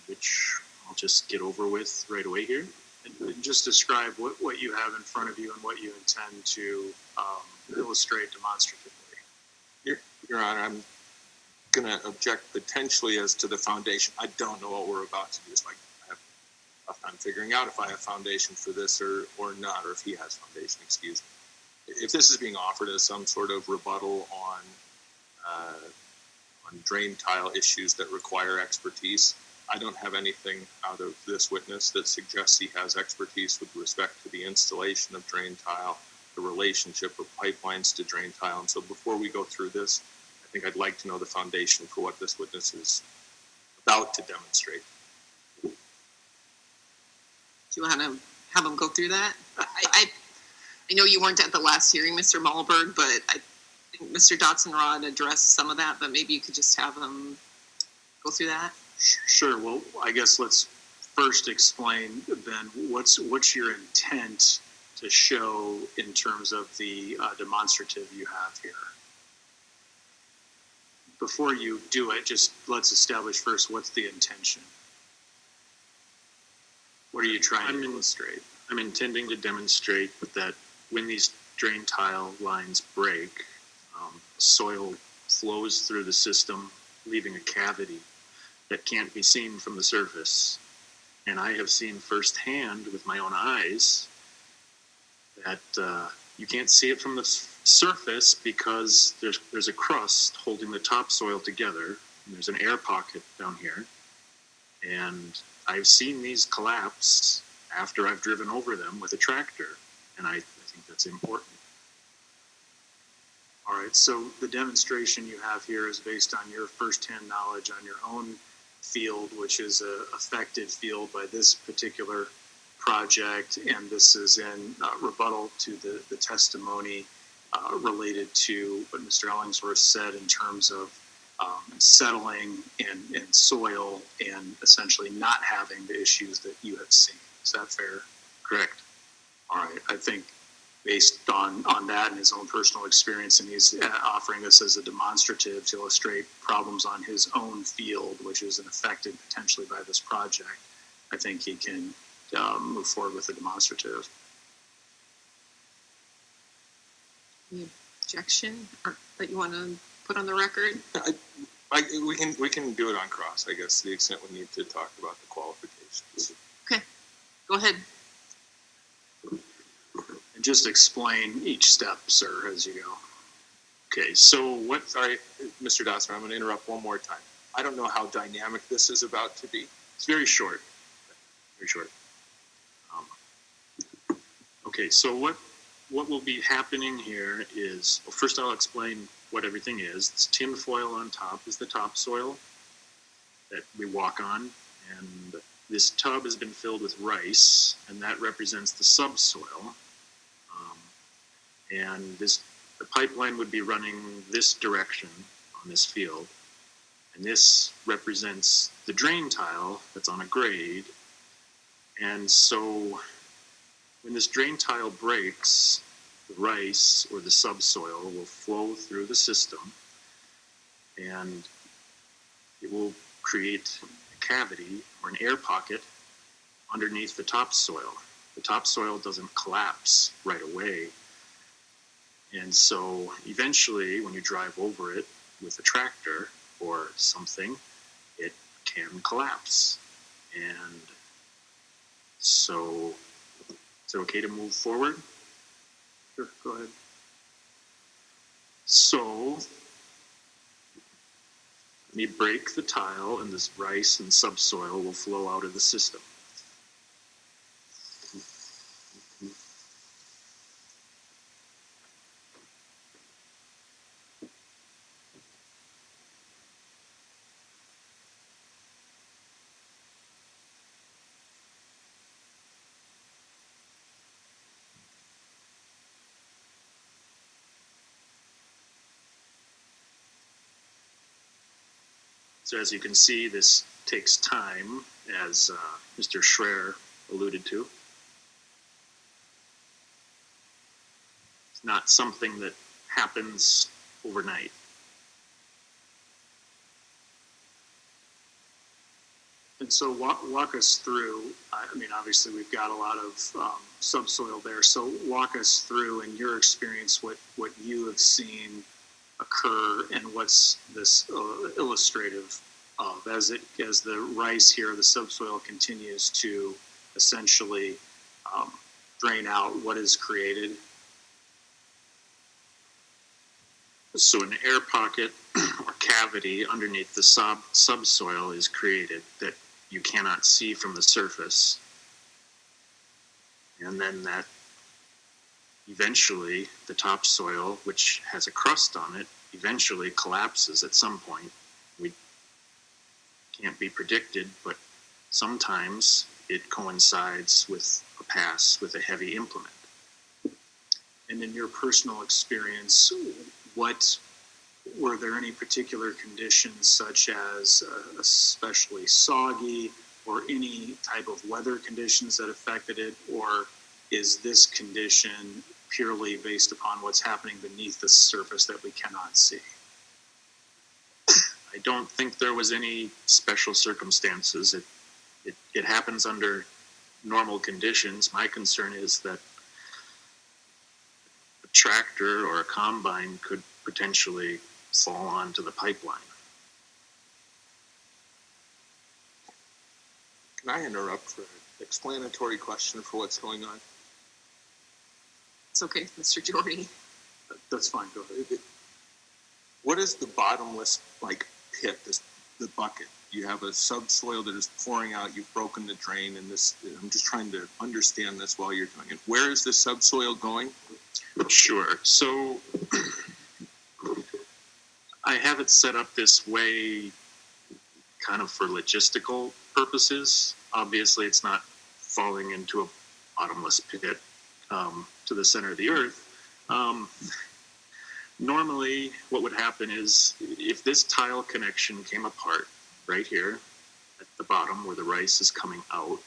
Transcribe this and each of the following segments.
which I'll just get over with right away here. And just describe what you have in front of you and what you intend to illustrate demonstratively. Your Honor, I'm going to object potentially as to the foundation. I don't know what we're about to do. It's like I have a tough time figuring out if I have foundation for this or not, or if he has foundation, excuse me. If this is being offered as some sort of rebuttal on drain tile issues that require expertise, I don't have anything out of this witness that suggests he has expertise with respect to the installation of drain tile, the relationship of pipelines to drain tile. And so before we go through this, I think I'd like to know the foundation for what this witness is about to demonstrate. Do you want to have him go through that? I know you weren't at the last hearing, Mr. Malberg, but I think Mr. Dotzenrod addressed some of that, but maybe you could just have him go through that. Sure. Well, I guess let's first explain then what's your intent to show in terms of the demonstrative you have here. Before you do it, just let's establish first what's the intention. What are you trying to illustrate? I'm intending to demonstrate that when these drain tile lines break, soil flows through the system, leaving a cavity that can't be seen from the surface. And I have seen firsthand with my own eyes that you can't see it from the surface because there's a crust holding the topsoil together. And there's an air pocket down here. And I've seen these collapse after I've driven over them with a tractor. And I think that's important. All right, so the demonstration you have here is based on your firsthand knowledge on your own field, which is a affected field by this particular project, and this is in rebuttal to the testimony related to what Mr. Ellingsworth said in terms of settling in soil and essentially not having the issues that you have seen. Is that fair? Correct. All right, I think based on that and his own personal experience, and he's offering this as a demonstrative to illustrate problems on his own field, which is affected potentially by this project, I think he can move forward with the demonstrative. Any objection that you want to put on the record? We can do it on cross, I guess, to the extent we need to talk about the qualifications. Okay, go ahead. And just explain each step, sir, as you go. Okay, so sorry, Mr. Dotson, I'm going to interrupt one more time. I don't know how dynamic this is about to be. It's very short. Very short. Okay, so what will be happening here is, well, first I'll explain what everything is. This tin foil on top is the topsoil that we walk on, and this tub has been filled with rice, and that represents the subsoil. And the pipeline would be running this direction on this field, and this represents the drain tile that's on a grade. And so when this drain tile breaks, the rice or the subsoil will flow through the system, and it will create a cavity or an air pocket underneath the topsoil. The topsoil doesn't collapse right away. And so eventually, when you drive over it with a tractor or something, it can collapse. And so, is it okay to move forward? Sure, go ahead. So, when you break the tile, and this rice and subsoil will flow out of the system. So as you can see, this takes time, as Mr. Schreier alluded to. It's not something that happens overnight. And so walk us through, I mean, obviously we've got a lot of subsoil there. So walk us through in your experience what you have seen occur and what's this illustrative of as the rice here, the subsoil continues to essentially drain out what is created. So an air pocket or cavity underneath the subsoil is created that you cannot see from the surface. And then that eventually the topsoil, which has a crust on it, eventually collapses at some point. We can't be predicted, but sometimes it coincides with a pass with a heavy implement. And in your personal experience, were there any particular conditions such as especially soggy or any type of weather conditions that affected it, or is this condition purely based upon what's happening beneath the surface that we cannot see? I don't think there was any special circumstances. It happens under normal conditions. My concern is that a tractor or a combine could potentially fall onto the pipeline. Can I interrupt for an explanatory question for what's going on? It's okay, Mr. Jordy. That's fine, go ahead. What is the bottomless pit, the bucket? You have a subsoil that is pouring out, you've broken the drain, and this, I'm just trying to understand this while you're doing it. Where is the subsoil going? Sure. So I have it set up this way kind of for logistical purposes. Obviously, it's not falling into a bottomless pit to the center of the earth. Normally, what would happen is if this tile connection came apart right here at the bottom where the rice is coming out,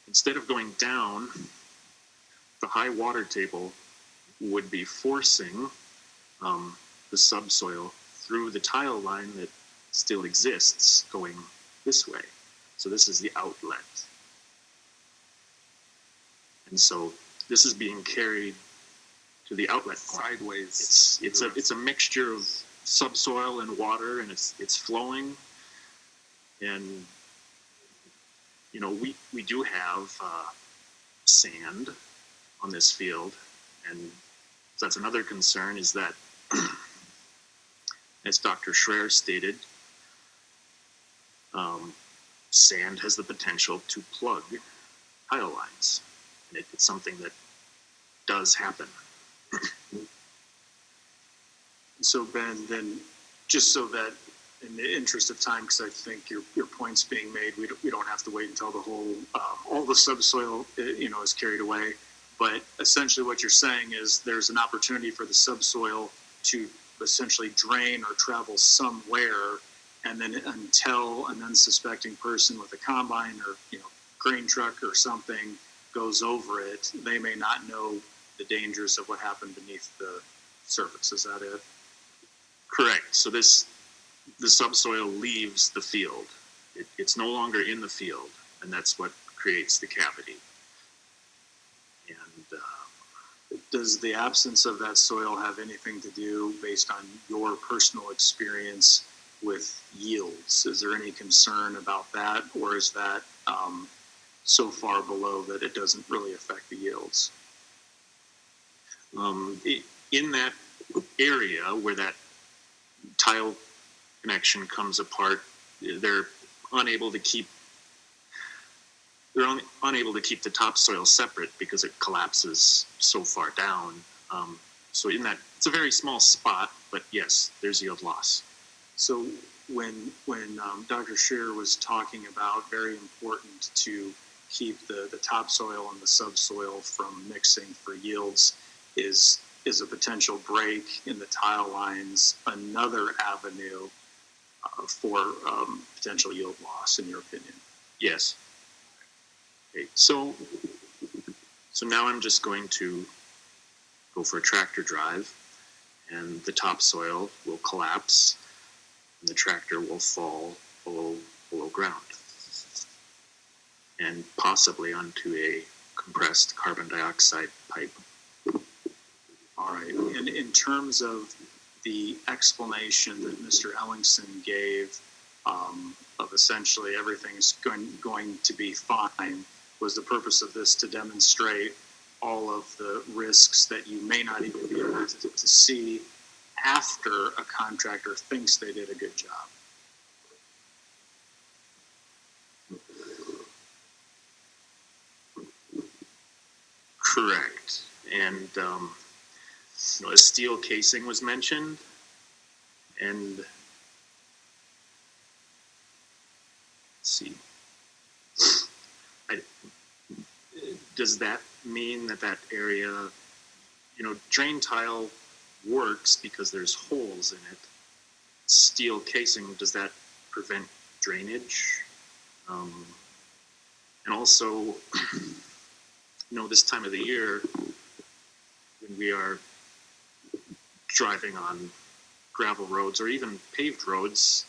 instead of going down, the high water table would be forcing the subsoil through the tile line that still exists going this way. So this is the outlet. And so this is being carried to the outlet point. Sideways. It's a mixture of subsoil and water, and it's flowing. And you know, we do have sand on this field, and that's another concern is that, as Dr. Schreier stated, sand has the potential to plug tile lines. And it's something that does happen. So Ben, then just so that in the interest of time, because I think your point's being made, we don't have to wait until the whole all the subsoil is carried away. But essentially, what you're saying is there's an opportunity for the subsoil to essentially drain or travel somewhere, and then until an unsuspecting person with a combine or grain truck or something goes over it, they may not know the dangers of what happened beneath the surface. Is that it? Correct. So the subsoil leaves the field. It's no longer in the field, and that's what creates the cavity. And does the absence of that soil have anything to do, based on your personal experience, with yields? Is there any concern about that, or is that so far below that it doesn't really affect the yields? In that area where that tile connection comes apart, they're unable to keep the topsoil separate because it collapses so far down. So in that, it's a very small spot, but yes, there's yield loss. So when Dr. Scheer was talking about very important to keep the topsoil and the subsoil from mixing for yields, is a potential break in the tile lines another avenue for potential yield loss, in your opinion? Yes. Okay. So now I'm just going to go for a tractor drive, and the topsoil will collapse, and the tractor will fall below ground, and possibly onto a compressed carbon dioxide pipe. All right, and in terms of the explanation that Mr. Ellingson gave, of essentially everything's going to be fine, was the purpose of this to demonstrate all of the risks that you may not even be able to see after a contractor thinks they did a good job? Correct. And a steel casing was mentioned, and let's see. Does that mean that area, drain tile works because there's holes in it? Steel casing, does that prevent drainage? And also, this time of the year, when we are driving on gravel roads or even paved roads,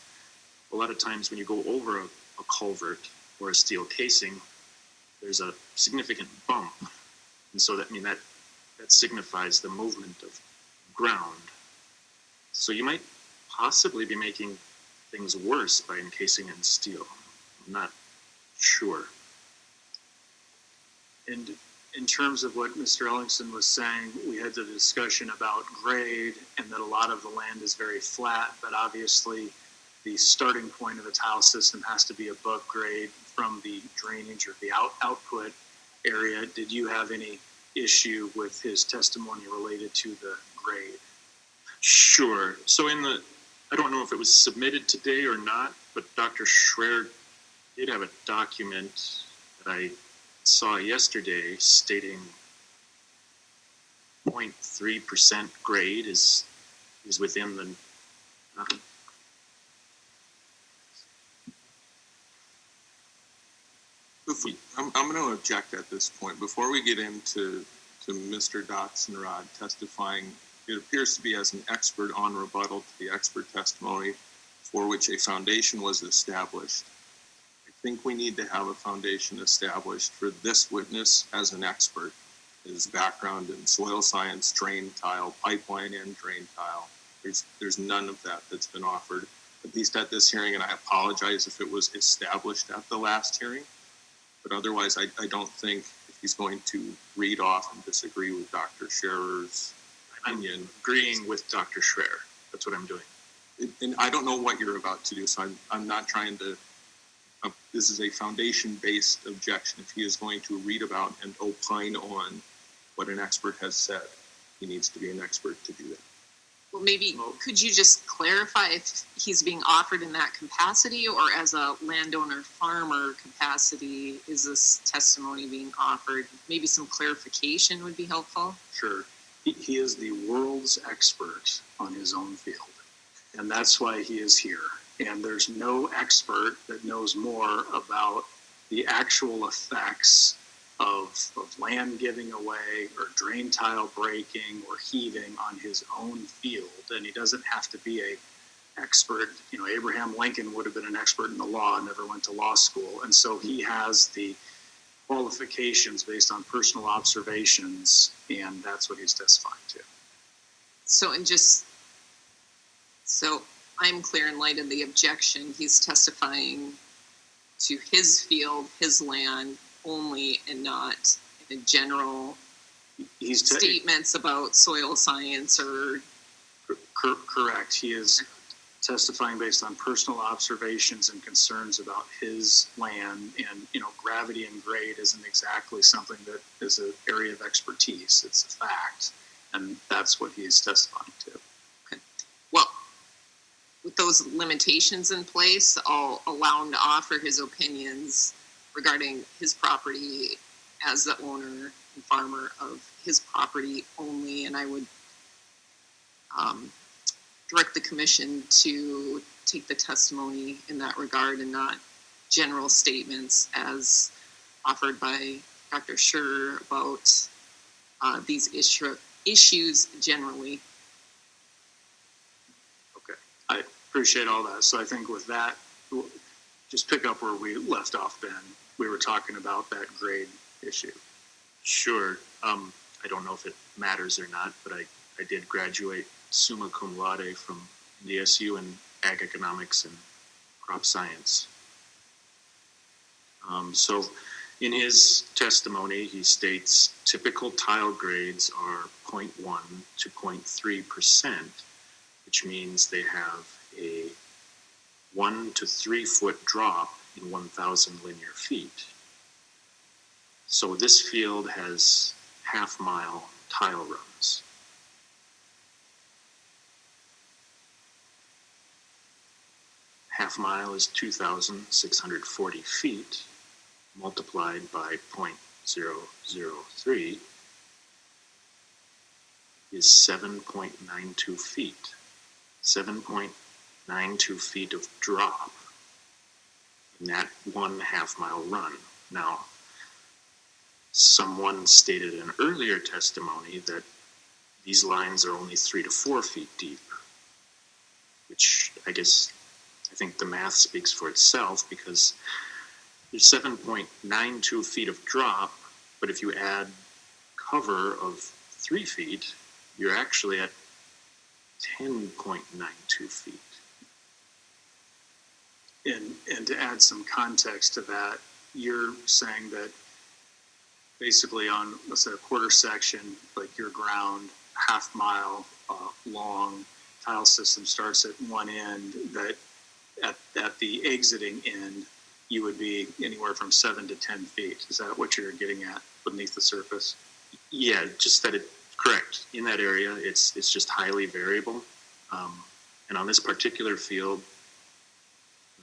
a lot of times when you go over a culvert or a steel casing, there's a significant bump. And so that signifies the movement of ground. So you might possibly be making things worse by encasing in steel. I'm not sure. And in terms of what Mr. Ellingson was saying, we had the discussion about grade and that a lot of the land is very flat, but obviously the starting point of the tile system has to be above grade from the drainage or the output area. Did you have any issue with his testimony related to the grade? Sure. So I don't know if it was submitted today or not, but Dr. Schwer did have a document that I saw yesterday stating 0.3% grade is within the I'm going to object at this point. Before we get into Mr. Dotzenrod testifying, it appears to be as an expert on rebuttal to the expert testimony for which a foundation was established. I think we need to have a foundation established for this witness as an expert. His background in soil science, drain tile, pipeline and drain tile. There's none of that that's been offered, at least at this hearing, and I apologize if it was established at the last hearing. But otherwise, I don't think if he's going to read off and disagree with Dr. Scherer's opinion. I'm agreeing with Dr. Schwer. That's what I'm doing. And I don't know what you're about to do, so I'm not trying to, this is a foundation-based objection. If he is going to read about and opine on what an expert has said, he needs to be an expert to do that. Well, maybe, could you just clarify if he's being offered in that capacity or as a landowner farmer capacity? Is this testimony being offered? Maybe some clarification would be helpful. Sure. He is the world's expert on his own field, and that's why he is here. And there's no expert that knows more about the actual effects of land giving away or drain tile breaking or heaving on his own field. And he doesn't have to be a expert. Abraham Lincoln would have been an expert in the law, never went to law school. And so he has the qualifications based on personal observations, and that's what he's testifying to. So I'm clear in light of the objection, he's testifying to his field, his land only, and not in a general statements about soil science or... Correct. He is testifying based on personal observations and concerns about his land, and gravity and grade isn't exactly something that is an area of expertise. It's a fact, and that's what he's testifying to. Okay. Well, with those limitations in place, I'll allow him to offer his opinions regarding his property as the owner and farmer of his property only, and I would direct the commission to take the testimony in that regard and not general statements as offered by Dr. Scherer about these issues generally. Okay, I appreciate all that. So I think with that, just pick up where we left off, Ben. We were talking about that grade issue. Sure. I don't know if it matters or not, but I did graduate summa cum laude from the SU in ag economics and crop science. So in his testimony, he states typical tile grades are 0.1 to 0.3%, which means they have a 1 to 3 foot drop in 1,000 linear feet. So this field has half-mile tile runs. Half mile is 2,640 feet multiplied by 0.003 is 7.92 feet. 7.92 feet of drop in that 1/2 mile run. Now, someone stated in an earlier testimony that these lines are only 3 to 4 feet deep, which I think the math speaks for itself, because there's 7.92 feet of drop, but if you add cover of 3 feet, you're actually at 10.92 feet. And to add some context to that, you're saying that basically on, let's say, a quarter section, like your ground, half-mile long tile system starts at one end, that at the exiting end, you would be anywhere from 7 to 10 feet. Is that what you're getting at beneath the surface? Yeah, just that correct. In that area, it's just highly variable. And on this particular field,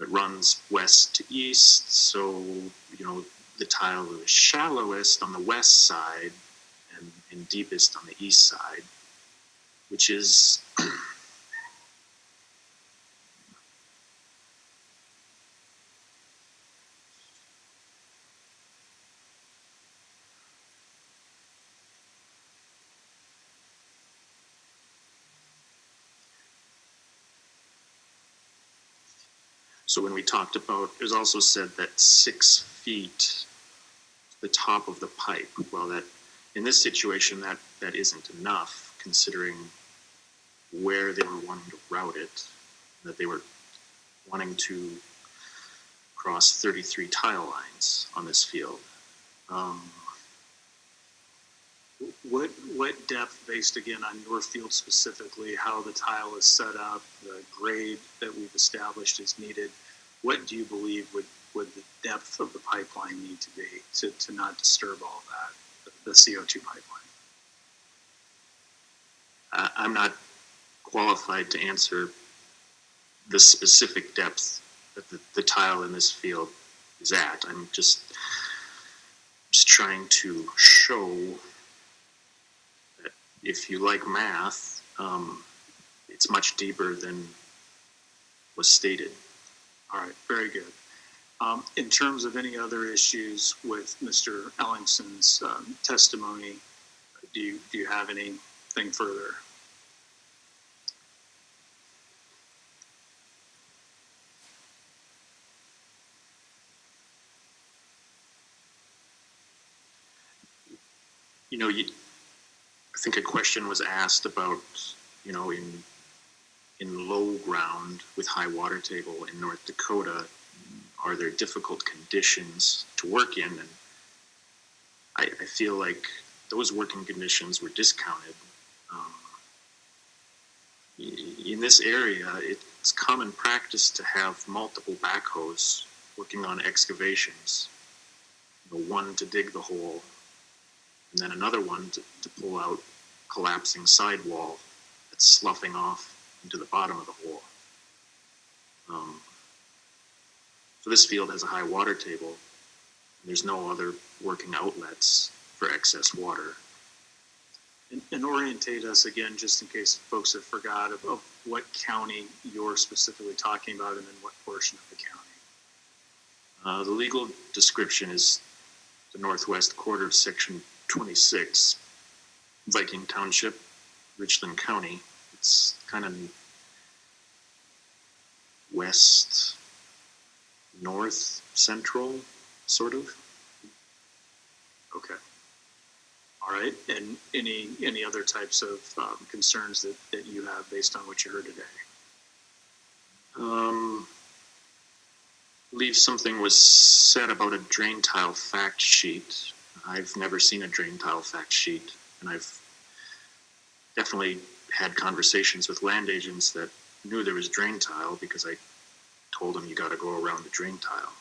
it runs west to east, so, the tile is shallowest on the west side and deepest on the east side, which is so when we talked about, it was also said that 6 feet the top of the pipe. Well, that in this situation, that isn't enough, considering where they were wanting to route it, that they were wanting to cross 33 tile lines on this field. What depth, based again on your field specifically, how the tile is set up, the grade that we've established is needed, what do you believe would the depth of the pipeline need to be to not disturb all that, the CO2 pipeline? I'm not qualified to answer the specific depth that the tile in this field is at. I'm just trying to show that if you like math, it's much deeper than was stated. All right, very good. In terms of any other issues with Mr. Ellingson's testimony, do you have anything further? I think a question was asked about, in low ground with high water table in North Dakota, are there difficult conditions to work in? And I feel like those working conditions were discounted. In this area, it's common practice to have multiple backhoes working on excavations. One to dig the hole, and then another one to pull out collapsing sidewall that's sloughing off into the bottom of the hole. So this field has a high water table, and there's no other working outlets for excess water. And orientate us again, just in case folks have forgot, of what county you're specifically talking about, and then what portion of the county. The legal description is the northwest quarter of Section 26, Viking Township, Richland County. It's kind of west north central, sort of. Okay. All right, and any other types of concerns that you have based on what you heard today? I believe something was said about a drain tile fact sheet. I've never seen a drain tile fact sheet, and I've definitely had conversations with land agents that knew there was drain tile because I told them you got to go around the drain tile.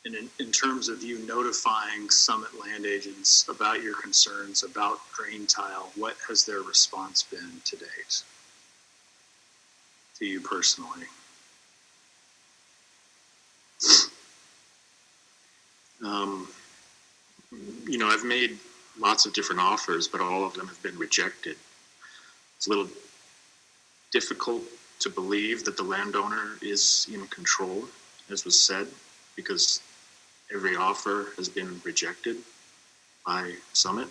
And in terms of you notifying Summit land agents about your concerns about drain tile, what has their response been to date? To you personally? You know, I've made lots of different offers, but all of them have been rejected. It's a little difficult to believe that the landowner is in control, as was said, because every offer has been rejected by Summit.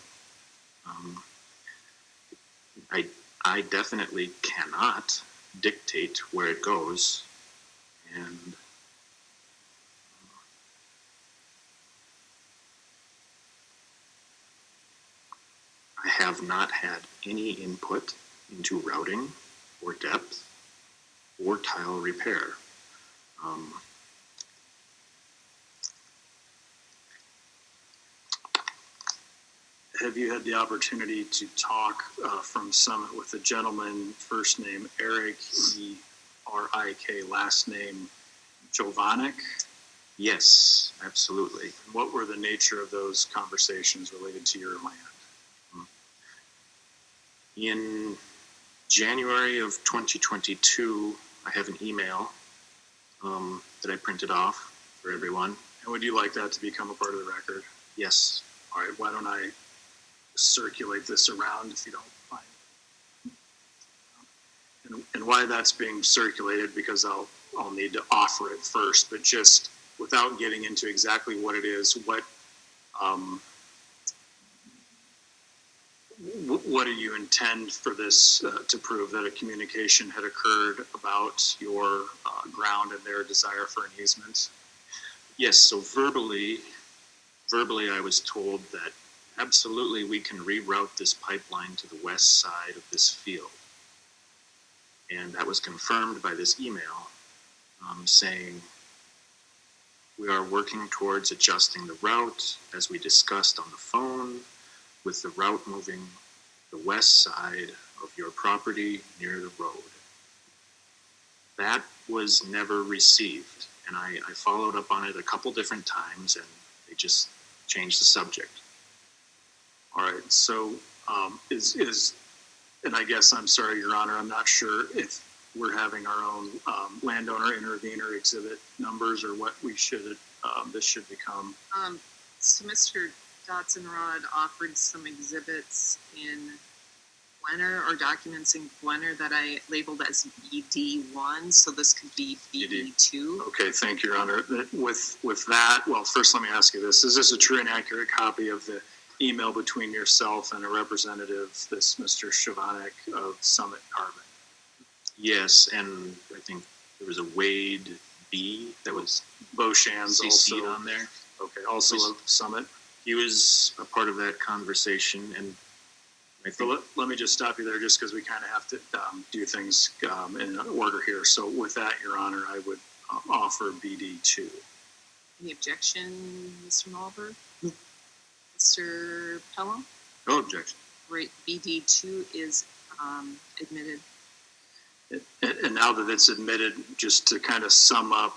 I definitely cannot dictate where it goes, and I have not had any input into routing or depth or tile repair. Have you had the opportunity to talk from Summit with a gentleman, first name Eric, E-R-I-K, last name Jovanik? Yes, absolutely. What were the nature of those conversations related to your land? In January of 2022, I have an email that I printed off for everyone. And would you like that to become a part of the record? Yes. All right, why don't I circulate this around if you don't mind. And why that's being circulated, because I'll need to offer it first, but just without getting into exactly what it is, what do you intend for this to prove? That a communication had occurred about your ground and their desire for an easement? Yes, so verbally I was told that absolutely we can reroute this pipeline to the west side of this field. And that was confirmed by this email saying we are working towards adjusting the route as we discussed on the phone, with the route moving the west side of your property near the road. That was never received, and I followed up on it a couple different times, and they just changed the subject. All right, so and I guess, I'm sorry, Your Honor, I'm not sure if we're having our own landowner intervenor exhibit numbers or what we should, this should become. So Mr. Dotzenrod offered some exhibits in Gwenner, or documents in Gwenner, that I labeled as BD1, so this could be BD2. Okay, thank you, Your Honor. With that, well, first let me ask you this. Is this a true and accurate copy of the email between yourself and a representative, this Mr. Shavanek of Summit Carbon? Yes, and I think there was a Wade B that was Beauchamp's CC'd also on there. Okay, also of Summit. He was a part of that conversation, and I So think let me just stop you there, just because we kind of have to do things in order here. So with that, Your Honor, I would offer BD2. Any objection, Mr. Malberg? Mr. Pelham? no objection. Right, BD2 is admitted. And now that it's admitted, just to kind of sum up,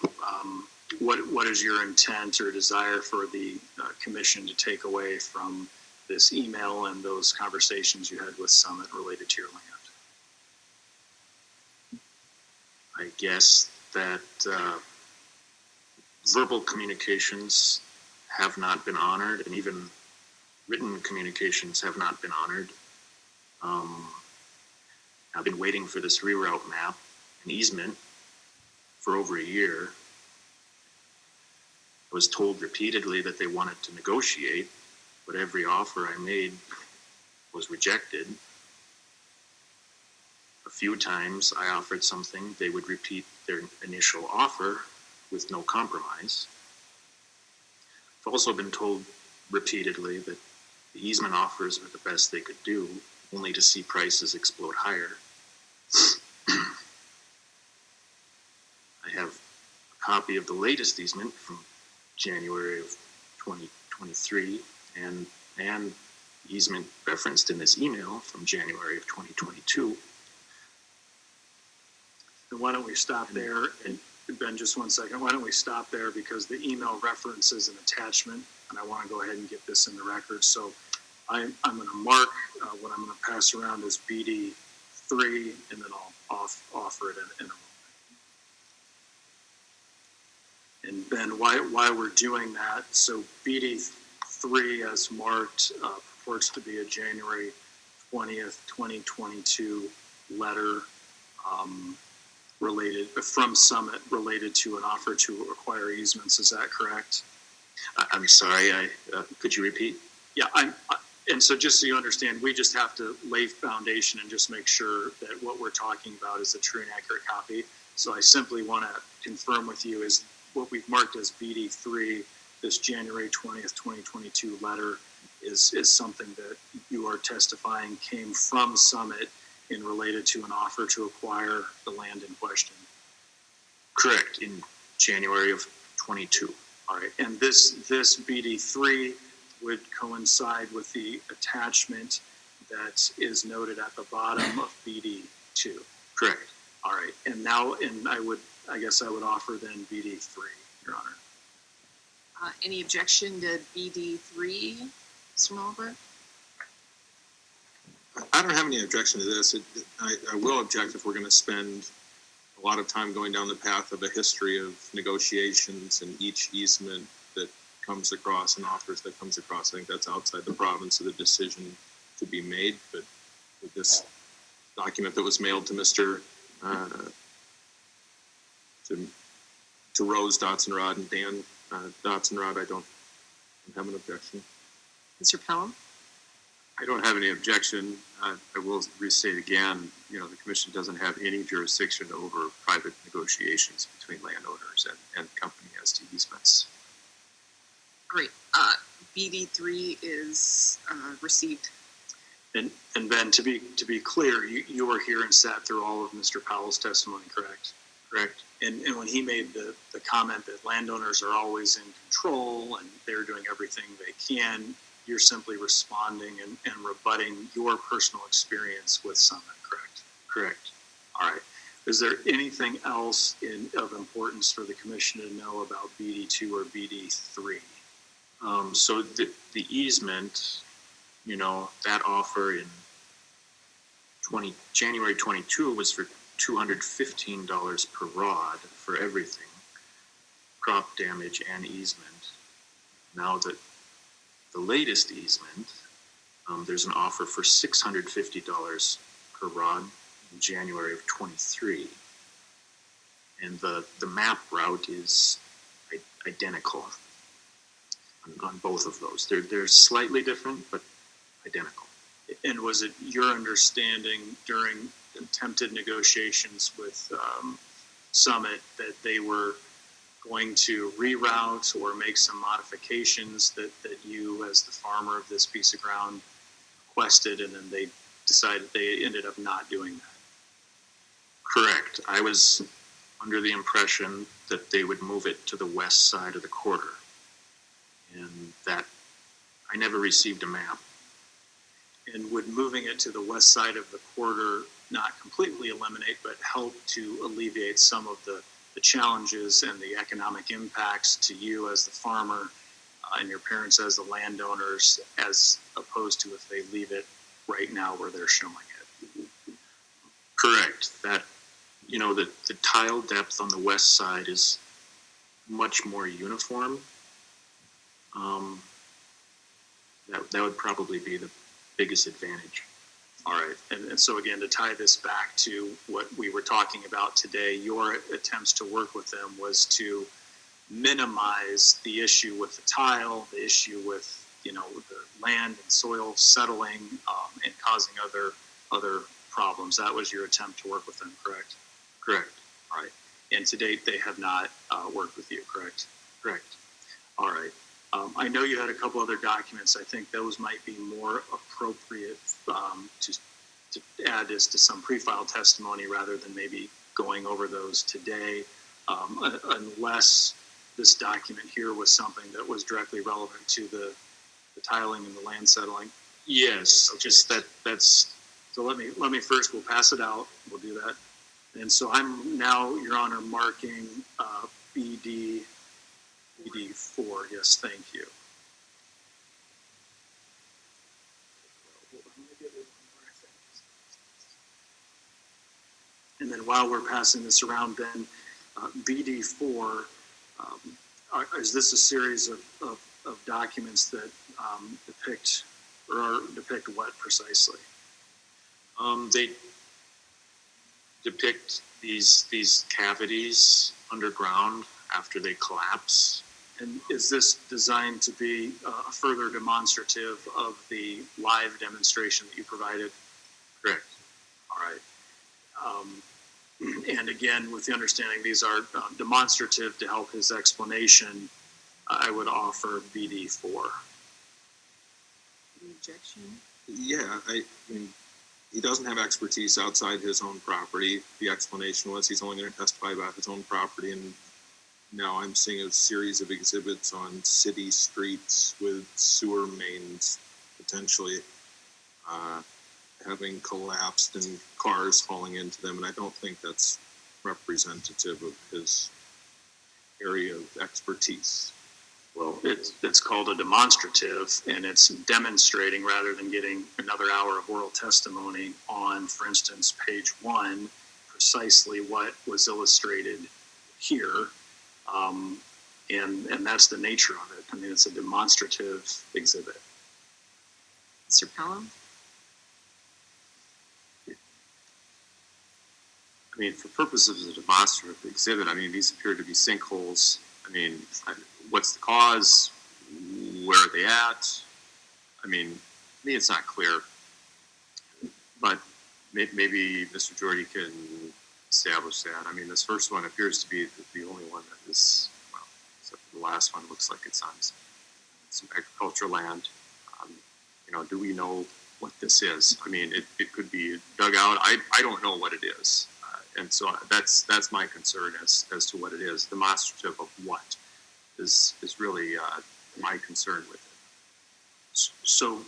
what is your intent or desire for the commission to take away from this email and those conversations you had with Summit related to your land? I guess that verbal communications have not been honored, and even written communications have not been honored. I've been waiting for this reroute map and easement for over a year. I was told repeatedly that they wanted to negotiate, but every offer I made was rejected. A few times I offered something, they would repeat their initial offer with no compromise. I've also been told repeatedly that the easement offers are the best they could do, only to see prices explode higher. I have a copy of the latest easement from January of 2023 and easement referenced in this email from January of 2022. And why don't we stop there? And Ben, just 1 second. Why don't we stop there, because the email references an attachment, and I want to go ahead and get this in the record. So I'm going to mark what I'm going to pass around as BD3, and then I'll offer it in a moment. And Ben, why we're doing that? So BD3, as marked, purports to be a January 20th, 2022 letter related from Summit related to an offer to acquire easements. Is that correct? I'm sorry, could you repeat? Yeah, and so just so you understand, we just have to lay foundation and just make sure that what we're talking about is a true and accurate copy. So I simply want to confirm with you is what we've marked as BD3, this January 20th, 2022 letter is something that you are testifying came from Summit and related to an offer to acquire the land in question. Correct, in January of 22. All right, and this BD3 would coincide with the attachment that is noted at the bottom of BD2. Correct. All right, and now, and I guess I would offer then BD3, Your Honor. Any objection to BD3, Mr. Malberg? I don't have any objection to this. I will object if we're going to spend a lot of time going down the path of a history of negotiations and each easement that comes across and offers that comes across. I think that's outside the province of the decision to be made. But with this document that was mailed to Mr. To Rose Dotzenrod and Dan Dotzenrod, I don't have an objection. Mr. Pelham? I don't have any objection. I will restate again, the commission doesn't have any jurisdiction over private negotiations between landowners and the company as to easements. Great. BD3 is received. And Ben, to be clear, you were here and sat through all of Mr. Powell's testimony, correct? Correct. And when he made the comment that landowners are always in control and they're doing everything they can, you're simply responding and rebutting your personal experience with Summit, correct? Correct. All right. Is there anything else of importance for the commission to know about BD2 or BD3? So the easement, that offer in January 22 was for $215 per rod for everything, crop damage and easement. Now that the latest easement, there's an offer for $650 per rod in January of 23. And the map route is identical on both of those. They're slightly different, but identical. And was it your understanding during attempted negotiations with Summit that they were going to reroute or make some modifications that you, as the farmer of this piece of ground, requested, and then they decided they ended up not doing that? Correct. I was under the impression that they would move it to the west side of the quarter, and that I never received a map. And would moving it to the west side of the quarter not completely eliminate, but help to alleviate some of the challenges and the economic impacts to you as the farmer and your parents as the landowners, as opposed to if they leave it right now where they're showing it? Correct. That, the tile depth on the west side is much more uniform. That would probably be the biggest advantage. All right. And so again, to tie this back to what we were talking about today, your attempts to work with them was to minimize the issue with the tile, the issue with, the land and soil settling and causing other problems. That was your attempt to work with them, correct? Correct. All right. And to date, they have not worked with you, correct? Correct. All right. I know you had a couple other documents. I think those might be more appropriate to add this to some pre-file testimony rather than maybe going over those today, unless this document here was something that was directly relevant to the tiling and the land settling. Yes, Okay. just that's So let me first, we'll pass it out. We'll do that. And so I'm now, Your Honor, marking BD4. Yes, thank you. And then while we're passing this around, then BD4, is this a series of documents that depict what precisely? they depict these cavities underground after they collapse. And is this designed to be a further demonstrative of the live demonstration that you provided? Correct. All right. And again, with the understanding these are demonstrative to help his explanation, I would offer BD4. Any objection? Yeah, I mean, he doesn't have expertise outside his own property. The explanation was he's only going to testify about his own property, and now I'm seeing a series of exhibits on city streets with sewer mains potentially having collapsed and cars falling into them, and I don't think that's representative of his area of expertise. Well, it's called a demonstrative, and it's demonstrating rather than getting another hour of oral testimony on, for instance, page 1, precisely what was illustrated here. And that's the nature of it. I mean, it's a demonstrative exhibit. Mr. Pelham? I mean, for purposes of a demonstrative exhibit, I mean, these appear to be sinkholes. I mean, what's the cause? Where are they at? I mean, to me, it's not clear. But maybe Mr. Jordy can establish that. I mean, this first one appears to be the only one that is, well, except for the last one, looks like it's on some agricultural land. Do we know what this is? I mean, it could be dug out. I don't know what it is. And so that's my concern as to what it is. Demonstrative of what is really my concern with it. So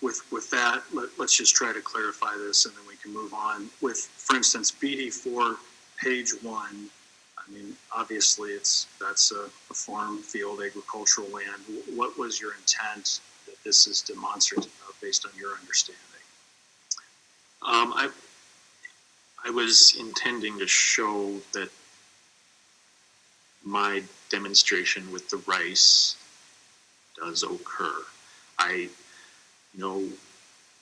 with that, let's just try to clarify this, and then we can move on. With, for instance, BD4, page 1, I mean, obviously that's a farm, field, agricultural land. What was your intent that this is demonstrative of based on your understanding? I was intending to show that my demonstration with the rice does occur. I know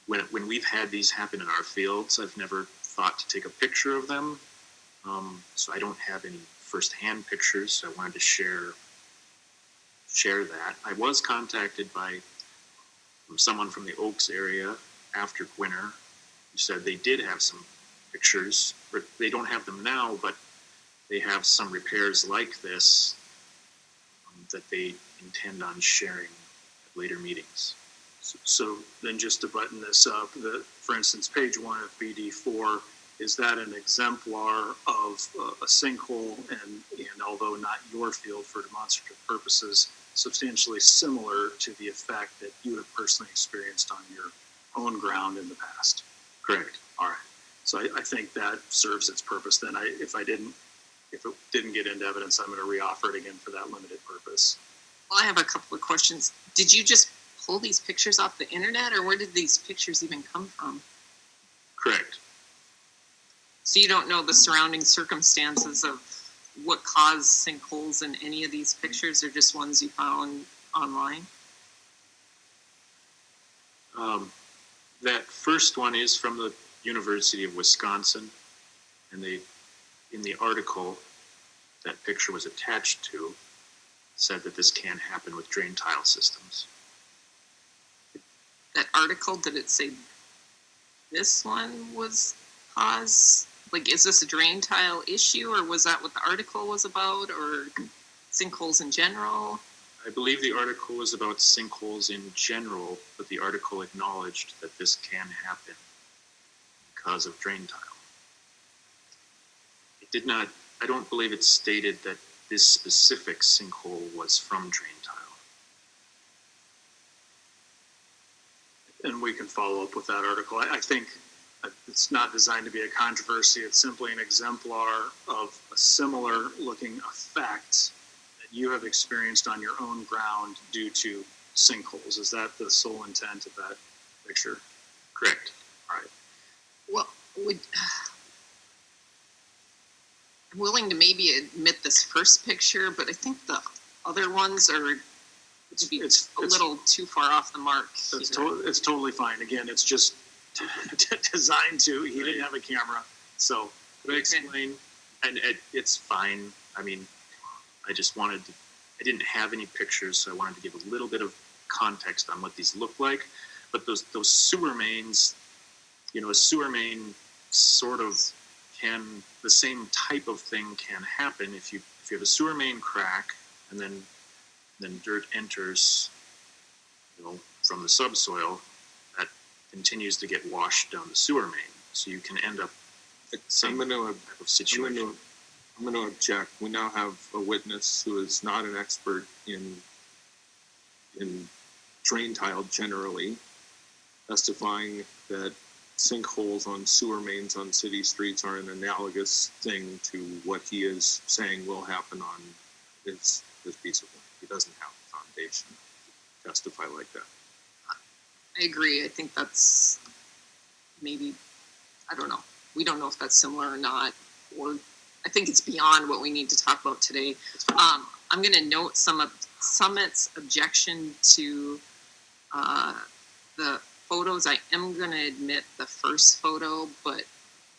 when we've had these happen in our fields, I've never thought to take a picture of them. So I don't have any firsthand pictures. So I wanted to share that. I was contacted by someone from the Oaks area after winter who said they did have some pictures. They don't have them now, but they have some repairs like this that they intend on sharing at later meetings. So then just to button this up, for instance, page 1 of BD4, is that an exemplar of a sinkhole and although not your field for demonstrative purposes, substantially similar to the effect that you have personally experienced on your own ground in the past? Correct. All right. So I think that serves its purpose. Then if it didn't get into evidence, I'm going to reoffer it again for that limited purpose. Well, I have a couple of questions. Did you just pull these pictures off the internet, or where did these pictures even come from? Correct. So you don't know the surrounding circumstances of what caused sinkholes in any of these pictures, or just ones you found online? That first one is from the University of Wisconsin, and in the article that picture was attached to said that this can happen with drain tile systems. That article, did it say this one was caused? Like, is this a drain tile issue, or was that what the article was about, or sinkholes in general? I believe the article was about sinkholes in general, but the article acknowledged that this can happen because of drain tile. It did not, I don't believe it stated that this specific sinkhole was from drain tile. And we can follow up with that article. I think it's not designed to be a controversy. It's simply an exemplar of a similar looking effect that you have experienced on your own ground due to sinkholes. Is that the sole intent of that picture? Correct. All right. Well, I'm willing to maybe admit this first picture, but I think the other ones are It's a little too far off the mark. it's totally fine. Again, it's just designed to. He didn't have a camera, so Could I explain? And it's fine. I mean, I just wanted to, I didn't have any pictures, so I wanted to give a little bit of context on what these look like. But those sewer mains, you know, a sewer main sort of can, the same type of thing can happen if you have a sewer main crack and then dirt enters, you know, from the subsoil, that continues to get washed down the sewer main. So you can end up I'm going to type of situation. I'm going to object. We now have a witness who is not an expert in drain tile generally, testifying that sinkholes on sewer mains on city streets are an analogous thing to what he is saying will happen on his piece of land. He doesn't have a foundation to testify like that. I agree. I think that's maybe, I don't know. We don't know if that's similar or not, or I think it's beyond what we need to talk about today. I'm going to note Summit's objection to the photos. I am going to admit the first photo, but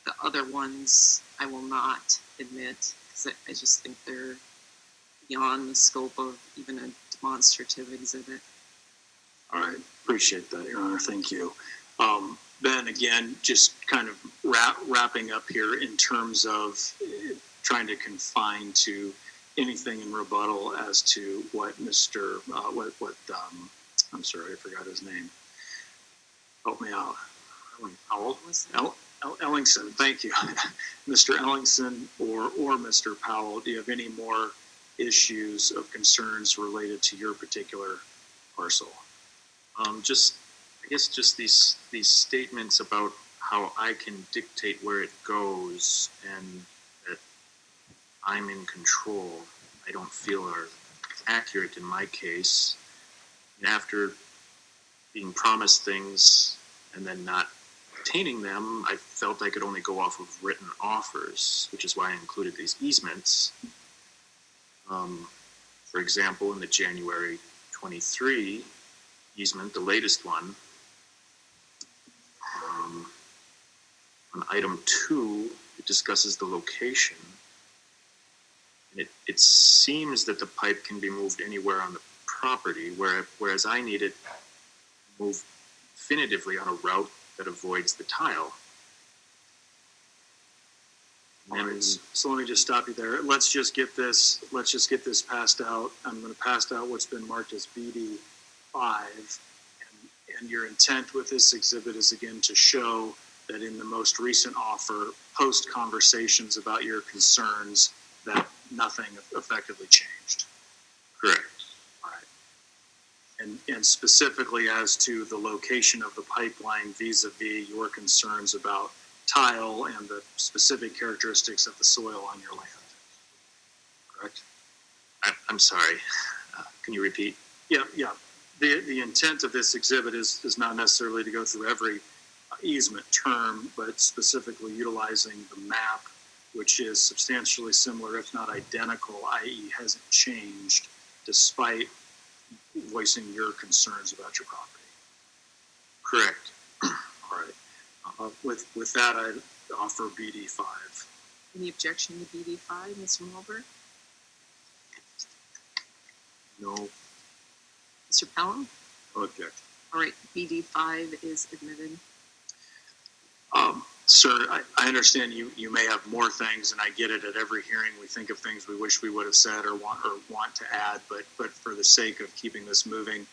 the other ones I will not admit because I just think they're beyond the scope of even a demonstrative exhibit. all right. Appreciate that, Your Honor. Thank you. Ben, again, just kind of wrapping up here in terms of trying to confine to anything in rebuttal as to what Mr. I'm sorry, I forgot his name. Help me out. Powell? Ellingson, thank you. Mr. Ellingson or Mr. Powell, do you have any more issues of concerns related to your particular parcel? I guess just these statements about how I can dictate where it goes and that I'm in control, I don't feel are accurate in my case. And after being promised things and then not obtaining them, I felt I could only go off of written offers, which is why I included these easements. For example, in the January 23 easement, the latest one, on item 2, it discusses the location. And it seems that the pipe can be moved anywhere on the property, whereas I need it moved definitively on a route that avoids the tile. All right, so let me just stop you there. Let's just get this passed out. I'm going to pass out what's been marked as BD5. And your intent with this exhibit is again to show that in the most recent offer, post conversations about your concerns, that nothing effectively changed. Correct. All right. And specifically as to the location of the pipeline vis-a-vis your concerns about tile and the specific characteristics of the soil on your land. Correct? I'm sorry. Can you repeat? Yeah. The intent of this exhibit is not necessarily to go through every easement term, but specifically utilizing the map, which is substantially similar, if not identical, i.e. hasn't changed, despite voicing your concerns about your property. Correct. All right. With that, I offer BD5. Any objection to BD5, Mr. Mulberg? No. Mr. Pelham? No objection. All right, BD5 is admitted. Sir, I understand you may have more things, and I get it. At every hearing, we think of things we wish we would have said or want to add. But for the sake of keeping this moving,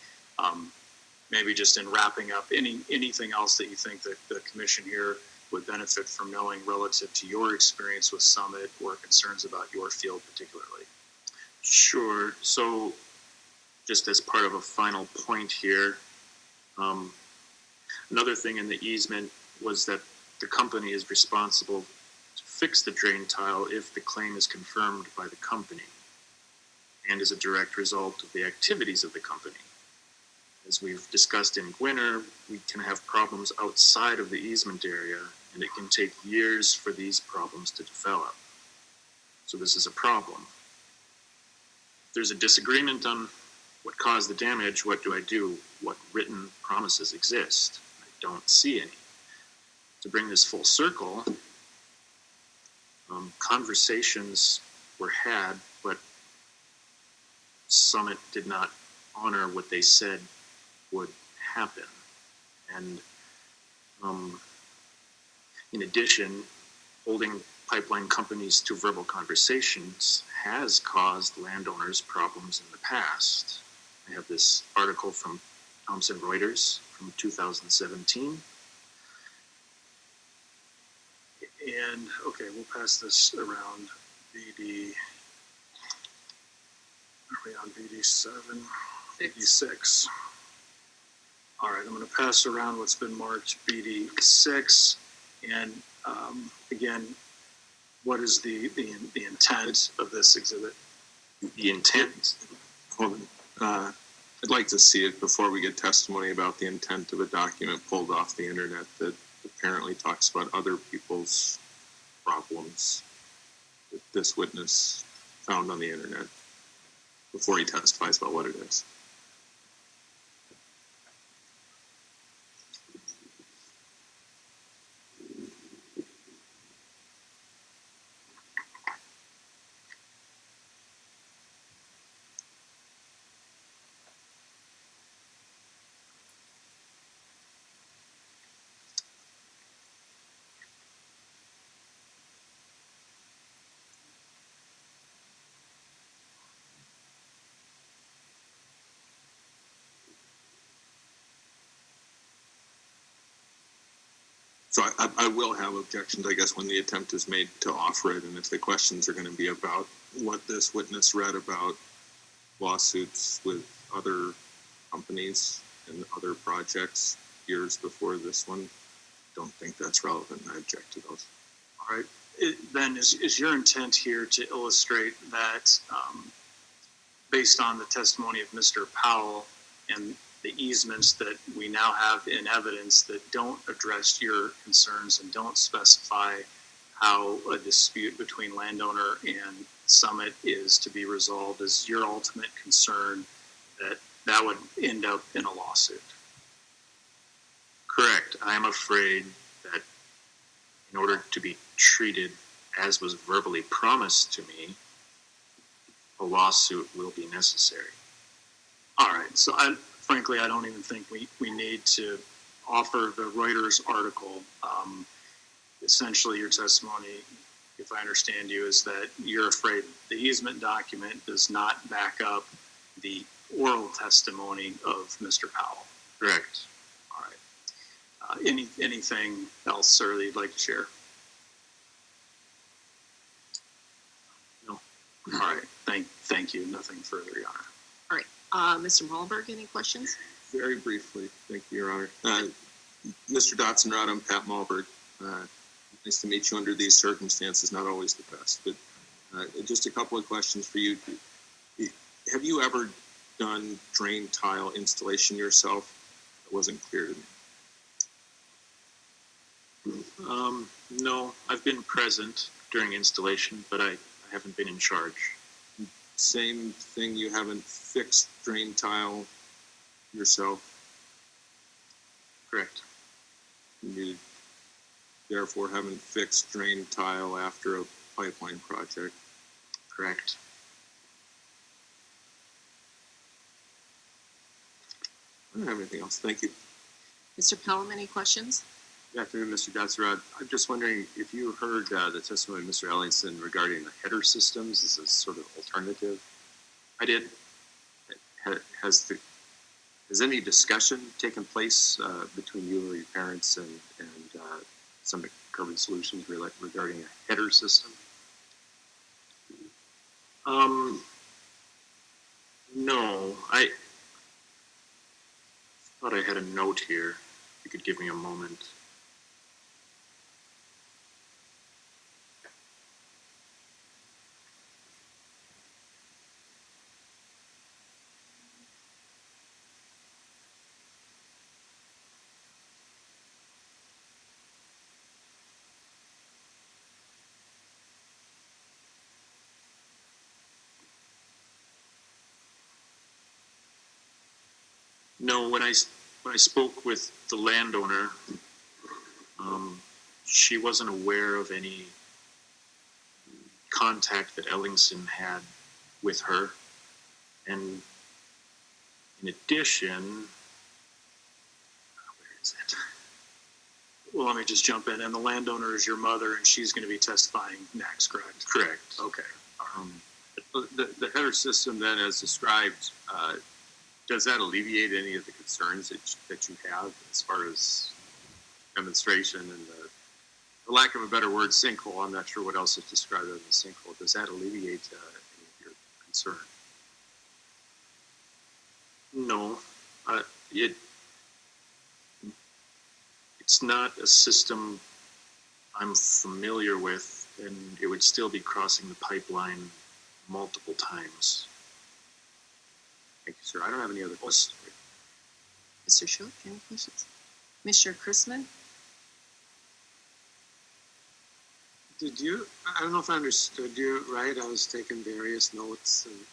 maybe just in wrapping up, anything else that you think that the commission here would benefit from knowing relative to your experience with Summit or concerns about your field particularly? Sure. So, just as part of a final point here, another thing in the easement was that the company is responsible to fix the drain tile if the claim is confirmed by the company and is a direct result of the activities of the company. As we've discussed in Gwinner, we can have problems outside of the easement area, and it can take years for these problems to develop. So this is a problem. If there's a disagreement on what caused the damage, what do I do? What written promises exist? I don't see any. To bring this full circle, conversations were had, but Summit did not honor what they said would happen. And in addition, holding pipeline companies to verbal conversations has caused landowners problems in the past. I have this article from Thomson Reuters from 2017. And, okay, we'll pass this around. BD, are we on BD 7? BD 6. All right, I'm going to pass around what's been marked BD 6. And again, what is the intent of this exhibit? The intent. I'd like to see it before we get testimony about the intent of a document pulled off the internet that apparently talks about other people's problems that this witness found on the internet before he testifies about what it is. So I will have objections, I guess, when the attempt is made to offer it, and if the questions are going to be about what this witness read about lawsuits with other companies and other projects years before this one, don't think that's relevant, and I object to those. All right. Ben, is your intent here to illustrate that based on the testimony of Mr. Powell and the easements that we now have in evidence that don't address your concerns and don't specify how a dispute between landowner and Summit is to be resolved, is your ultimate concern that would end up in a lawsuit? Correct. I'm afraid that in order to be treated as was verbally promised to me, a lawsuit will be necessary. All right. So frankly, I don't even think we need to offer the Reuters article. Essentially, your testimony, if I understand you, is that you're afraid the easement document does not back up the oral testimony of Mr. Powell. Correct. All right. Anything else, sir, that you'd like to share? No. All right. Thank you. Nothing further, Your Honor. All right. Mr. Malberg, any questions? Very briefly, thank you, Your Honor. Mr. Dotzenrod, I'm Pat Malberg. Nice to meet you under these circumstances, not always the best, but just a couple of questions for you. Have you ever done drain tile installation yourself? It wasn't clear to me. No, I've been present during installation, but I haven't been in charge. Same thing, you haven't fixed drain tile yourself? Correct. You therefore haven't fixed drain tile after a pipeline project? Correct. I don't have anything else. Thank you. Mr. Pelham, any questions? Good afternoon, Mr. Dotzenrod. I'm just wondering if you heard the testimony of Mr. Ellingson regarding the header systems as a sort of alternative. I did. Has any discussion taken place between you or your parents and Summit Carbon Solutions regarding a header system? No, I thought I had a note here. If you could give me a moment. No, when I spoke with the landowner, she wasn't aware of any contact that Ellingson had with her. And in addition, where is it? Well, let me just jump in. And the landowner is your mother, and she's going to be testifying next, correct? Correct. Okay. The header system then, as described, does that alleviate any of the concerns that you have as far as demonstration and the lack of a better word, sinkhole? I'm not sure what else is described as a sinkhole. Does that alleviate any of your concern? No, it's not a system I'm familiar with, and it would still be crossing the pipeline multiple times. Thank you, sir. I don't have any other questions. Mr. Schultz, any questions? Mr. Chrisman? I don't know if I understood you right. I was taking various notes. And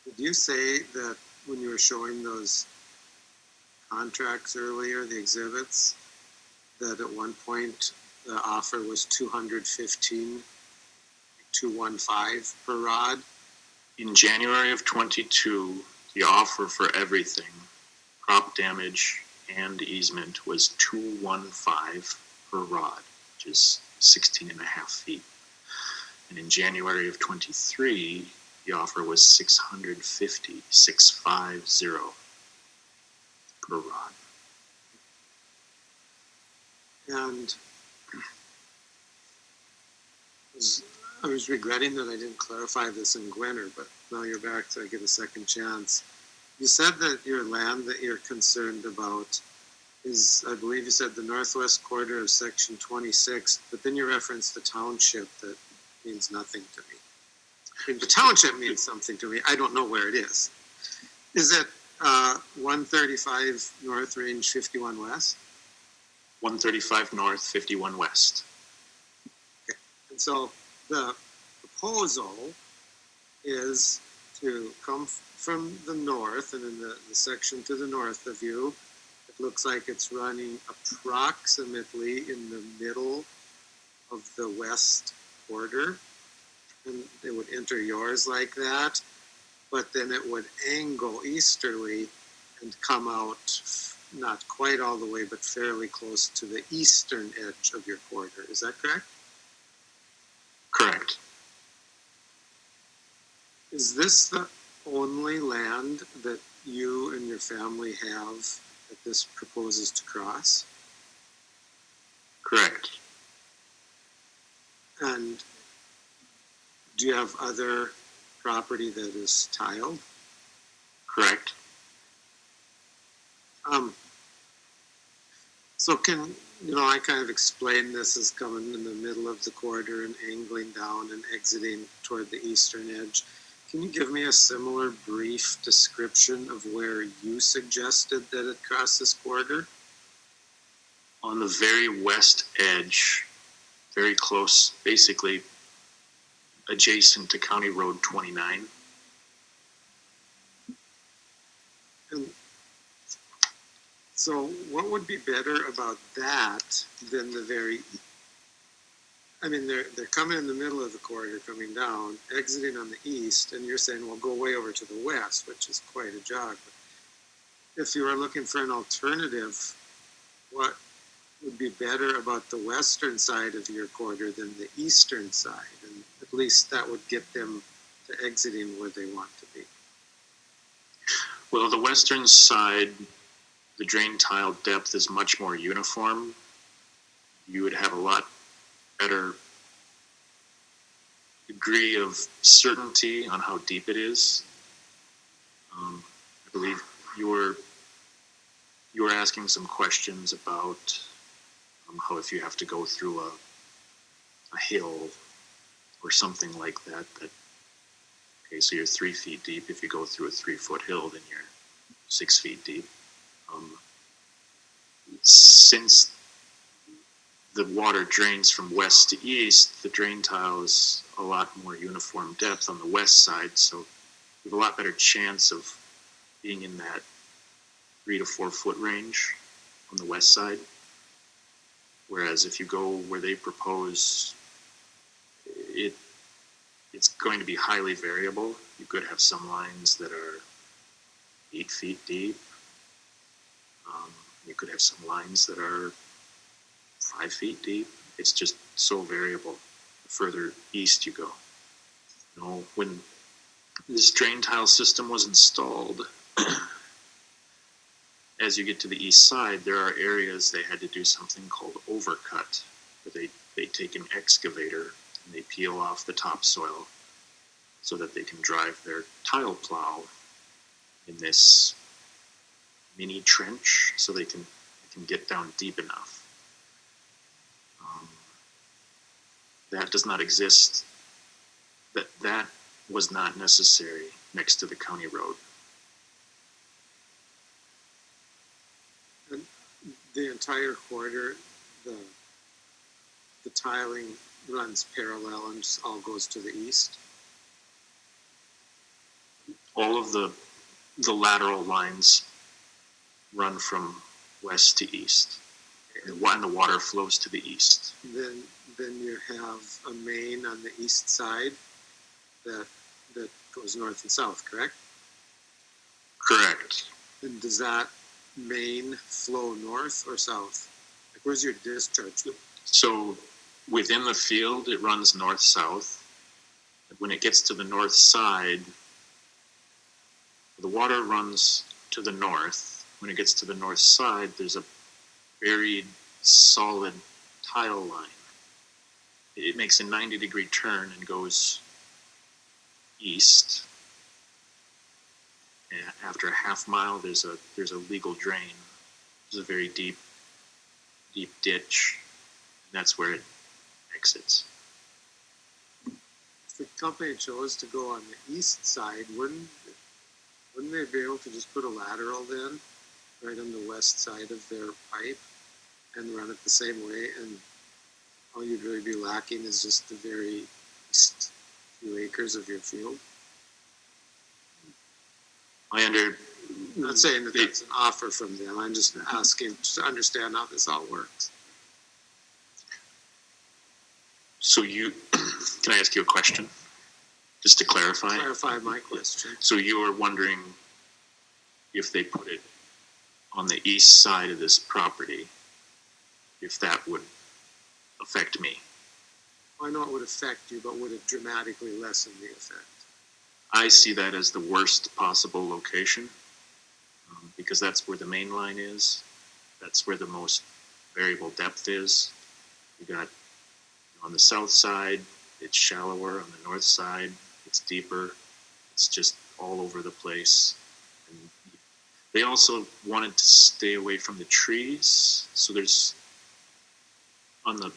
did you say that when you were showing those contracts earlier, the exhibits, that at one point the offer was $215 per rod? In January of 22, the offer for everything, crop damage and easement, was $215 per rod, which is 16 and a half feet. And in January of 23, the offer was $650 per rod. And I was regretting that I didn't clarify this in Gwenner, but now you're back, so I get a second chance. You said that your land that you're concerned about is, I believe you said, the northwest quarter of section 26, but then you referenced the township that means nothing to me. I mean, the township means something to me. I don't know where it is. Is it 135 north, range 51 west? 135 north, 51 west. Okay. And so the proposal is to come from the north, and in the section to the north of you, it looks like it's running approximately in the middle of the west quarter, and it would enter yours like that, but then it would angle easterly and come out not quite all the way, but fairly close to the eastern edge of your quarter. Is that correct? Correct. Is this the only land that you and your family have that this proposes to cross? Correct. And do you have other property that is tiled? Correct. So I kind of explained this as coming in the middle of the quarter and angling down and exiting toward the eastern edge. Can you give me a similar brief description of where you suggested that it cross this quarter? On the very west edge, very close, basically adjacent to County Road 29. And so what would be better about that than they're coming in the middle of the corridor, coming down, exiting on the east, and you're saying, well, go way over to the west, which is quite a jog. But if you were looking for an alternative, what would be better about the western side of your quarter than the eastern side, and at least that would get them to exiting where they want to be. Well, the western side, the drain tile depth is much more uniform. You would have a lot better degree of certainty on how deep it is. I believe you were asking some questions about how if you have to go through a hill or something like that, okay, so you're 3 feet deep. If you go through a 3-foot hill, then you're 6 feet deep. Since the water drains from west to east, the drain tile is a lot more uniform depth on the west side, so you have a lot better chance of being in that 3 to 4 foot range on the west side. Whereas if you go where they propose, it's going to be highly variable. You could have some lines that are 8 feet deep. You could have some lines that are 5 feet deep. It's just so variable the further east you go. You know, when this drain tile system was installed, as you get to the east side, there are areas they had to do something called overcut, where they take an excavator and they peel off the topsoil so that they can drive their tile plow in this mini trench so they can get down deep enough. That does not exist. That was not necessary next to the county road. And the entire quarter, the tiling runs parallel and just all goes to the east. All of the lateral lines run from west to east, and the water flows to the east. Then you have a main on the east side that goes north and south, correct? Correct. And does that main flow north or south? Like, where's your discharge? So within the field, it runs north-south. When it gets to the north side, the water runs to the north. When it gets to the north side, there's a buried solid tile line. It makes a 90-degree turn and goes east. And after a half mile, there's a legal drain. There's a very deep ditch, and that's where it exits. If the company chose to go on the east side, wouldn't they be able to just put a lateral then, right on the west side of their pipe, and run it the same way? And all you'd really be lacking is just the very east few acres of your field. I'm not saying that that's an offer from them. I'm just asking to understand how this all works. So can I ask you a question? Just to clarify? Clarify my question. So you were wondering if they put it on the east side of this property, if that would affect me. I know it would affect you, but would it dramatically lessen the effect? I see that as the worst possible location, because that's where the main line is. That's where the most variable depth is. You got on the south side, it's shallower. On the north side, it's deeper. It's just all over the place. And they also wanted to stay away from the trees. So there's, on the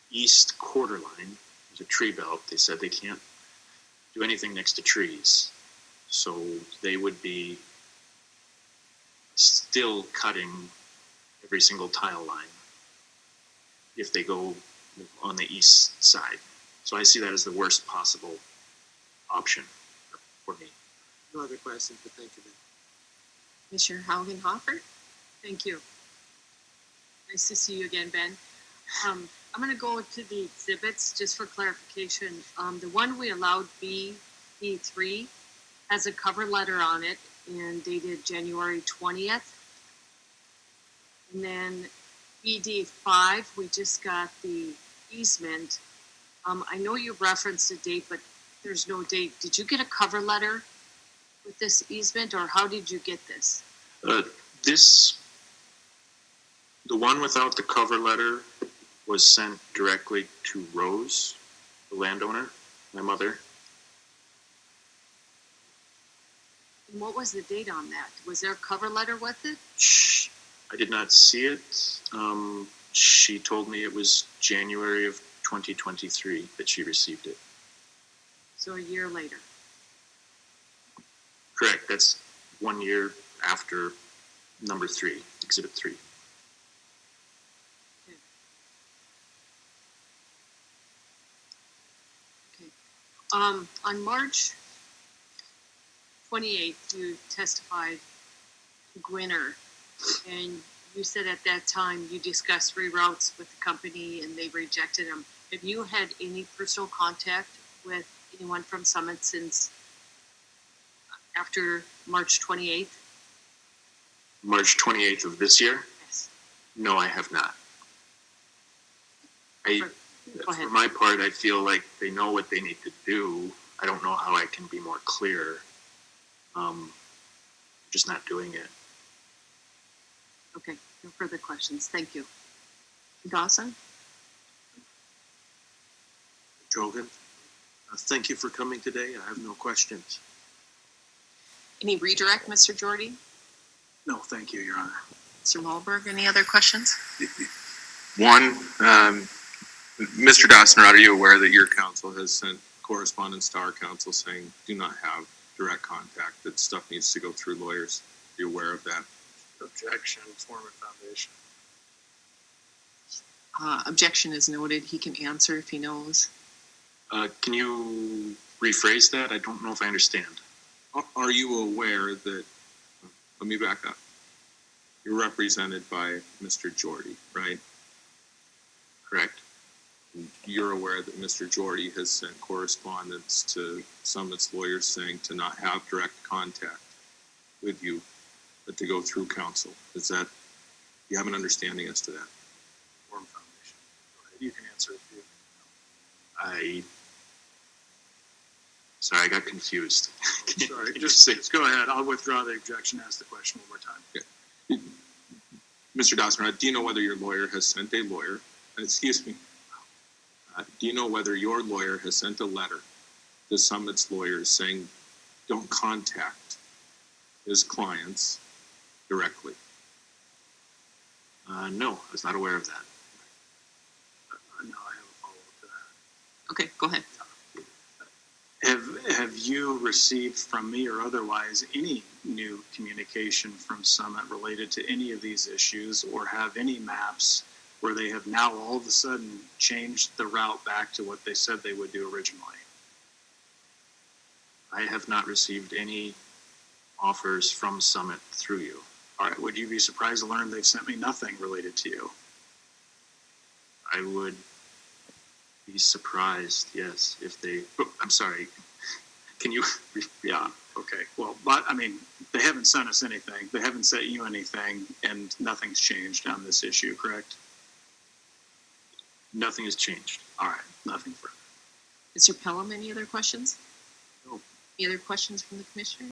east quarter line, there's a tree belt. They said they can't do anything next to trees. So they would be still cutting every single tile line if they go on the east side. So I see that as the worst possible option for me. No other questions, but thank you, Ben. Commissioner Haugenhofer? Thank you. Nice to see you again, Ben. I'm going to go to the exhibits just for clarification. The one we allowed B3 has a cover letter on it and dated January 20th. And then ED5, we just got the easement. I know you referenced a date, but there's no date. Did you get a cover letter with this easement, or how did you get this? This, the one without the cover letter was sent directly to Rose, the landowner, my mother. And what was the date on that? Was there a cover letter with it? I did not see it. She told me it was January of 2023 that she received it. So a year later. Correct. That's 1 year after number 3, exhibit 3. Okay. On March 28th, you testified to Gwinner, and you said at that time you discussed reroutes with the company and they rejected them. Have you had any personal contact with anyone from Summit since after March 28th? March 28th of this year? Yes. No, I have not. Go ahead. For my part, I feel like they know what they need to do. I don't know how I can be more clear. Just not doing it. Okay, no further questions. Thank you. Dawson? Jogan, thank you for coming today. I have no questions. Any redirect, Mr. Jordy? No, thank you, Your Honor. Mr. Malberg, any other questions? One, Mr. Dotzenrod, are you aware that your council has sent correspondence to our council saying do not have direct contact, that stuff needs to go through lawyers? Are you aware of that? Objection, Foreman Foundation. Objection is noted. He can answer if he knows. Can you rephrase that? I don't know if I understand. Are you aware that, let me back up. You're represented by Mr. Jordy, right? Correct. You're aware that Mr. Jordy has sent correspondence to Summit's lawyers saying to not have direct contact with you, but to go through counsel. Is that, you have an understanding as to that? Foreman Foundation. Go ahead. You can answer if you. Sorry, I got confused. Sorry, just go ahead. I'll withdraw the objection. Ask the question one more time. Mr. Dotzenrod, do you know whether your lawyer has sent a lawyer, excuse me, do you know whether your lawyer has sent a letter to Summit's lawyers saying don't contact his clients directly? No, I was not aware of that. No, I have a follow-up to that. Okay, go ahead. Have you received from me or otherwise any new communication from Summit related to any of these issues, or have any maps where they have now all of a sudden changed the route back to what they said they would do originally? I have not received any offers from Summit through you. All right, would you be surprised to learn they've sent me nothing related to you? I would be surprised, yes, if they, I'm sorry, can you, Yeah, okay. Well, but I mean, they haven't sent us anything. They haven't sent you anything, and nothing's changed on this issue, correct? nothing has changed. All right, nothing further. Mr. Pelham, any other questions? No. Any other questions from the commissioner?